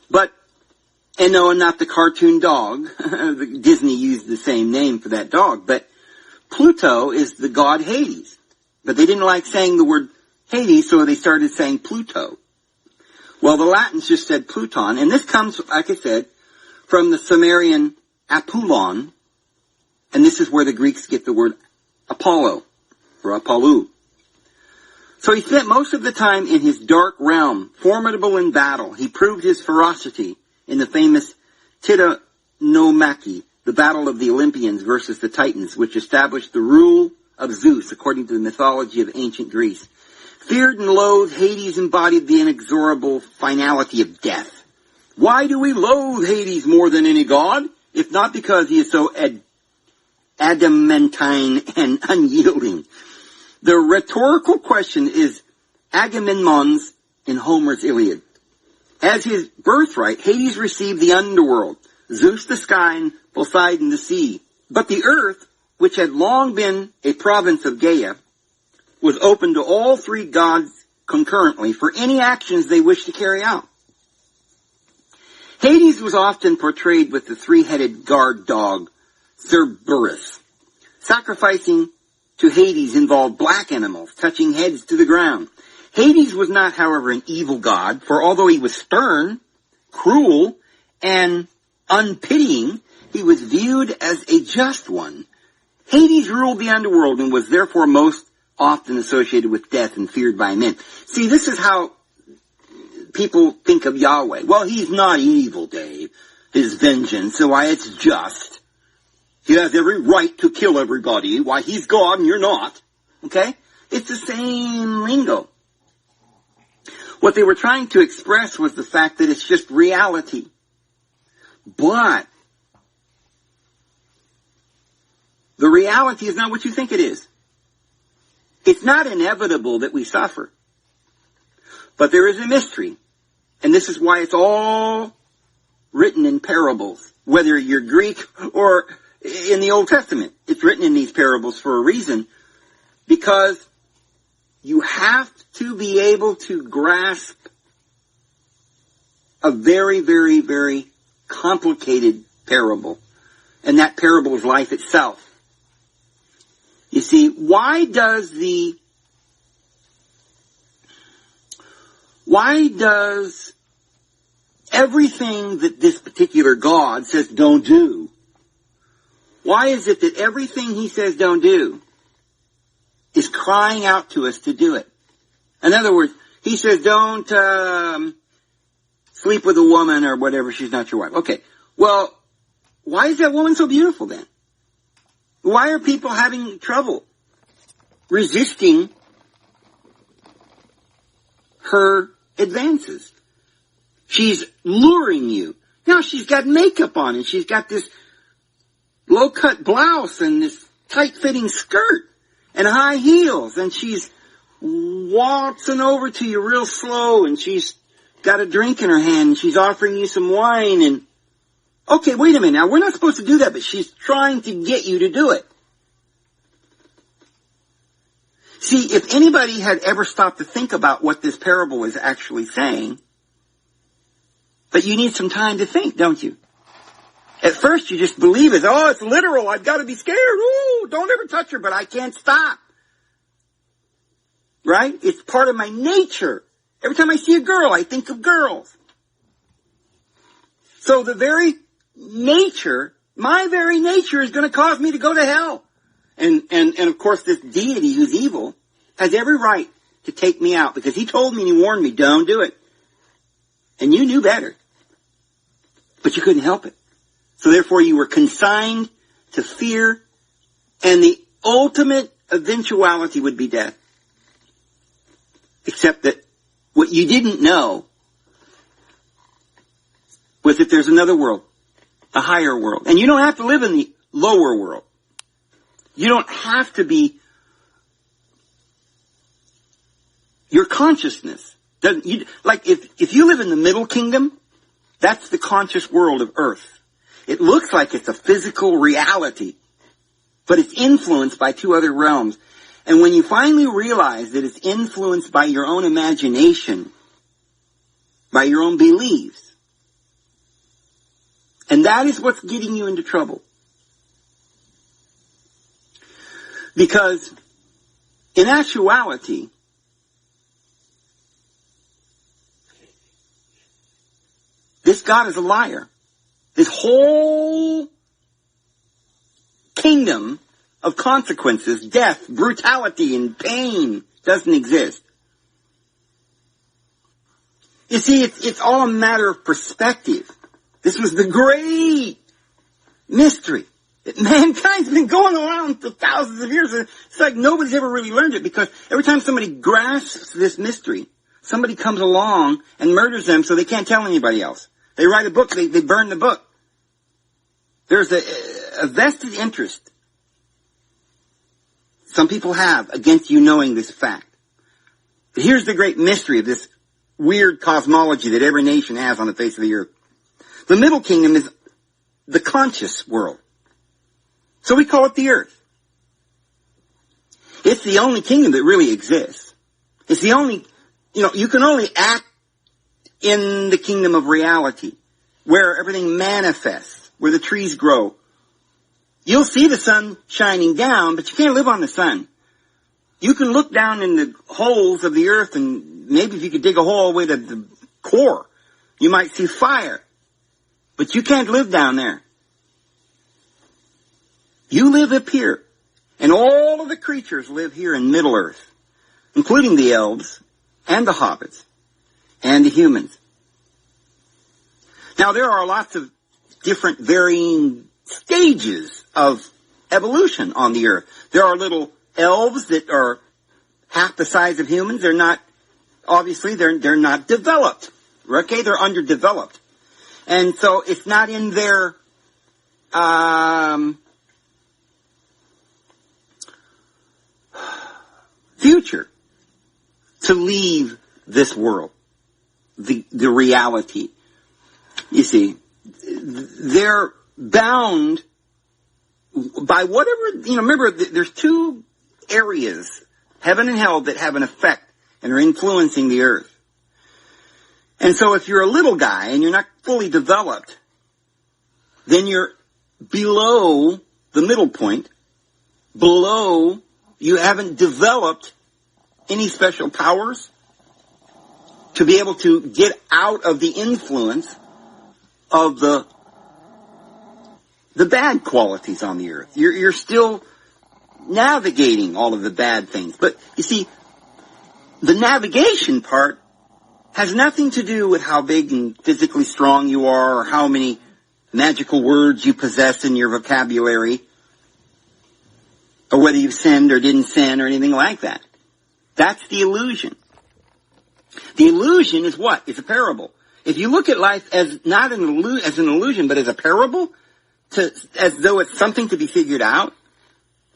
but, and no, not the cartoon dog. Disney used the same name for that dog, but Pluto is the god Hades. But they didn't like saying the word Hades, so they started saying Pluto. Well, the Latins just said Pluton, and this comes, like I said, from the Sumerian Apollon, and this is where the Greeks get the word Apollo, or Apollo. So he spent most of the time in his dark realm, formidable in battle. He proved his ferocity in the famous Titanomachy, the battle of the Olympians versus the Titans, which established the rule of Zeus according to the mythology of ancient Greece. Feared and loathed, Hades embodied the inexorable finality of death. Why do we loathe Hades more than any god, if not because he is so adamantine and unyielding? The rhetorical question is Agamemnon's in Homer's Iliad. As his birthright, Hades received the underworld, Zeus the sky and Poseidon the sea. But the earth, which had long been a province of Gaia, was open to all three gods concurrently for any actions they wished to carry out. Hades was often portrayed with the three-headed guard dog, Cerberus. Sacrificing to Hades involved black animals, touching heads to the ground. Hades was not, however, an evil god, for although he was stern, cruel, and unpitying, he was viewed as a just one. Hades ruled the underworld and was therefore most often associated with death and feared by men. See, this is how people think of Yahweh. Well, he's not evil, Dave. His vengeance, so why it's just. He has every right to kill everybody. Why, he's God and you're not. Okay? It's the same lingo. What they were trying to express was the fact that it's just reality. But the reality is not what you think it is. It's not inevitable that we suffer. But there is a mystery. And this is why it's all written in parables. Whether you're Greek or in the Old Testament, it's written in these parables for a reason. Because you have to be able to grasp a very, very, very complicated parable. And that parable is life itself. You see, why does everything that this particular God says don't do, why is it that everything he says don't do is crying out to us to do it? In other words, he says don't sleep with a woman or whatever, she's not your wife. Okay, well, why is that woman so beautiful then? Why are people having trouble resisting her advances? She's luring you. Now she's got makeup on and she's got this low-cut blouse and this tight-fitting skirt and high heels, and she's waltzing over to you real slow, and she's got a drink in her hand and she's offering you some wine, and okay, wait a minute, now we're not supposed to do that, but she's trying to get you to do it. See, if anybody had ever stopped to think about what this parable is actually saying, but you need some time to think, don't you? At first you just believe it. Oh, it's literal. I've got to be scared. Ooh, don't ever touch her, but I can't stop. Right? It's part of my nature. Every time I see a girl, I think of girls. So the very nature, my very nature is going to cause me to go to hell. And of course this deity who's evil has every right to take me out, because he told me and he warned me, don't do it. And you knew better. But you couldn't help it. So therefore you were consigned to fear, and the ultimate eventuality would be death. Except that what you didn't know was that there's another world, a higher world. And you don't have to live in the lower world. You don't have to be, your consciousness doesn't, like if you live in the middle kingdom, that's the conscious world of earth. It looks like it's a physical reality, but it's influenced by two other realms. And when you finally realize that it's influenced by your own imagination, by your own beliefs, and that is what's getting you into trouble. Because in actuality, this God is a liar. This whole kingdom of consequences, death, brutality, and pain doesn't exist. You see, it's all a matter of perspective. This was the great mystery that mankind's been going around for thousands of years. It's like nobody's ever really learned it, because every time somebody grasps this mystery, somebody comes along and murders them so they can't tell anybody else. They write a book, they burn the book. There's a vested interest some people have against you knowing this fact. But here's the great mystery of this weird cosmology that every nation has on the face of the earth. The middle kingdom is the conscious world. So we call it the earth. It's the only kingdom that really exists. It's the only, you can only act in the kingdom of reality, where everything manifests, where the trees grow. You'll see the sun shining down, but you can't live on the sun. You can look down in the holes of the earth, and maybe if you could dig a hole all the way to the core, you might see fire. But you can't live down there. You live up here. And all of the creatures live here in Middle Earth, including the elves and the hobbits and the humans. Now, there are lots of different varying stages of evolution on the earth. There are little elves that are half the size of humans. They're not, obviously, they're not developed. Okay, they're underdeveloped. And so it's not in their, future to leave this world, the reality. You see, they're bound by whatever, remember, there's two areas, heaven and hell, that have an effect and are influencing the earth. And so if you're a little guy and you're not fully developed, then you're below the middle point, below You haven't developed any special powers to be able to get out of the influence of the bad qualities on the earth. You're still navigating all of the bad things. But you see, the navigation part has nothing to do with how big and physically strong you are or how many magical words you possess in your vocabulary or whether you sinned or didn't sin or anything like that. That's the illusion. The illusion is what? It's a parable. If you look at life as not an illusion, but as a parable, as though it's something to be figured out,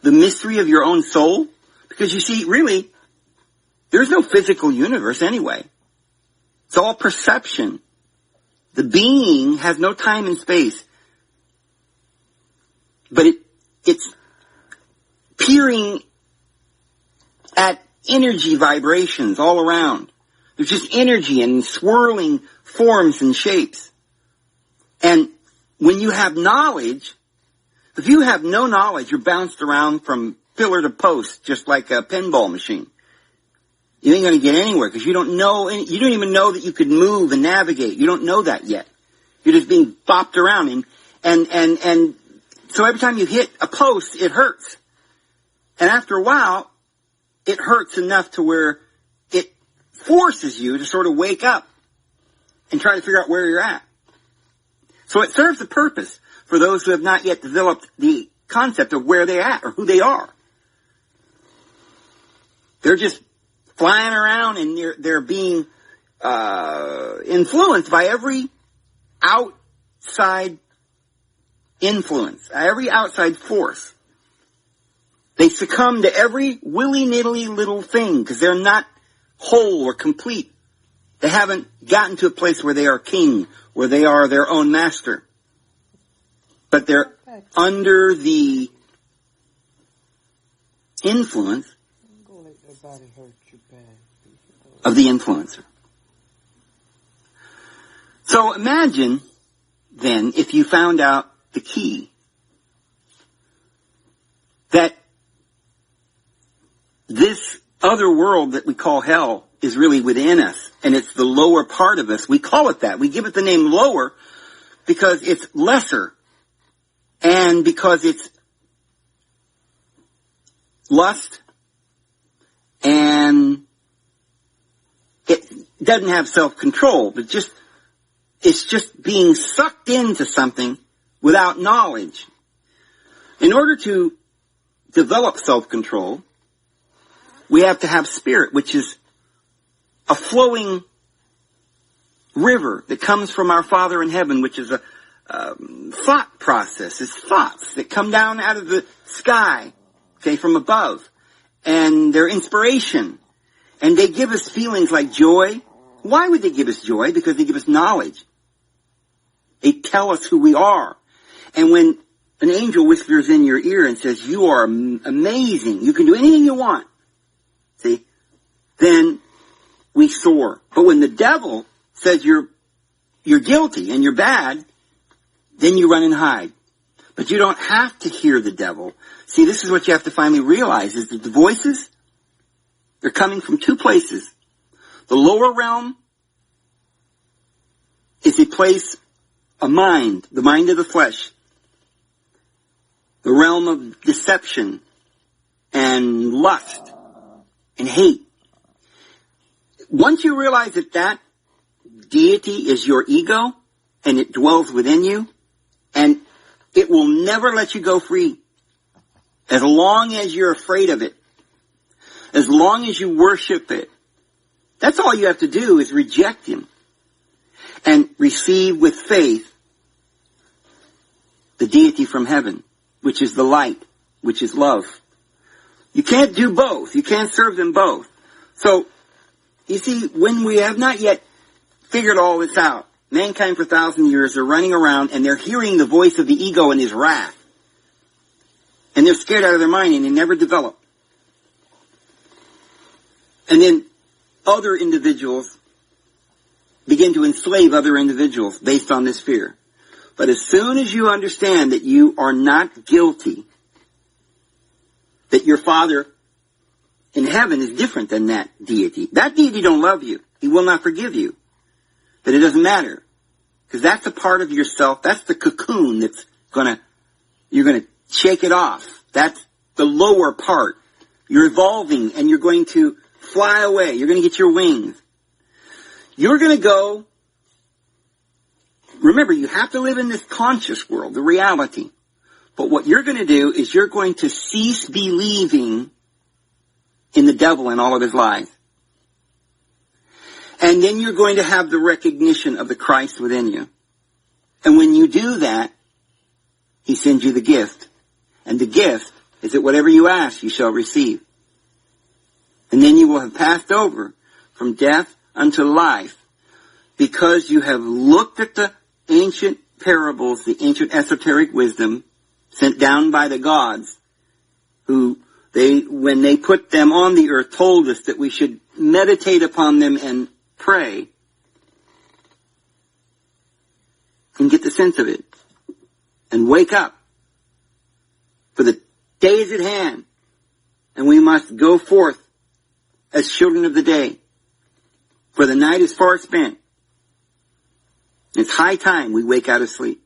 the mystery of your own soul, because you see, really, there's no physical universe anyway. It's all perception. The being has no time and space. But it's peering at energy vibrations all around. There's just energy and swirling forms and shapes. And when you have knowledge, if you have no knowledge, you're bounced around from pillar to post just like a pinball machine. You ain't going to get anywhere because you don't know, you don't even know that you could move and navigate. You don't know that yet. You're just being bopped around and so every time you hit a post, it hurts. And after a while, it hurts enough to where it forces you to sort of wake up and try to figure out where you're at. So it serves a purpose for those who have not yet developed the concept of where they're at or who they are. They're just flying around and they're being influenced by every outside influence, every outside force. They succumb to every willy-nilly little thing because they're not whole or complete. They haven't gotten to a place where they are king, where they are their own master. But they're under the influence of the influencer. So imagine, then, if you found out the key that this other world that we call hell is really within us, and it's the lower part of us. We call it that. We give it the name lower because it's lesser and because it's lust and it doesn't have self-control, but it's just being sucked into something without knowledge. In order to develop self-control, we have to have spirit, which is a flowing river that comes from our Father in heaven, which is a thought process. It's thoughts that come down out of the sky, okay, from above. And they're inspiration. And they give us feelings like joy. Why would they give us joy? Because they give us knowledge. They tell us who we are. And when an angel whispers in your ear and says, you are amazing, you can do anything you want, see, then we soar. But when the devil says you're guilty and you're bad, then you run and hide. But you don't have to hear the devil. See, this is what you have to finally realize, is that the voices, they're coming from two places. The lower realm is a place, a mind, the mind of the flesh. The realm of deception and lust and hate. Once you realize that deity is your ego and it dwells within you, and it will never let you go free as long as you're afraid of it, as long as you worship it. That's all you have to do is reject him and receive with faith the deity from heaven, which is the light, which is love. You can't do both. You can't serve them both. So, you see, when we have not yet figured all this out, mankind for 1,000 years are running around and they're hearing the voice of the ego and his wrath. And they're scared out of their mind and they never develop. And then other individuals begin to enslave other individuals based on this fear. But as soon as you understand that you are not guilty, that your Father in heaven is different than that deity. That deity don't love you. He will not forgive you. But it doesn't matter. Because that's a part of yourself. That's the cocoon that's you're gonna shake it off. That's the lower part. You're evolving and you're going to fly away. You're going to get your wings. You're going to go. Remember, you have to live in this conscious world, the reality. But what you're going to do is you're going to cease believing in the devil and all of his lies. And then you're going to have the recognition of the Christ within you. And when you do that, he sends you the gift. And the gift is that whatever you ask, you shall receive. And then you will have passed over from death unto life, because you have looked at the ancient parables, the ancient esoteric wisdom sent down by the gods, who when they put them on the earth, told us that we should meditate upon them and pray and get the sense of it and wake up, for the day is at hand and we must go forth as children of the day, for the night is far spent. It's high time we wake out of sleep.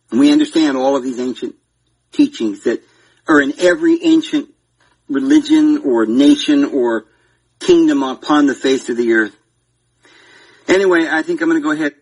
And we understand all of these ancient teachings that are in every ancient religion or nation or kingdom upon the face of the earth. Anyway, I think I'm going to go ahead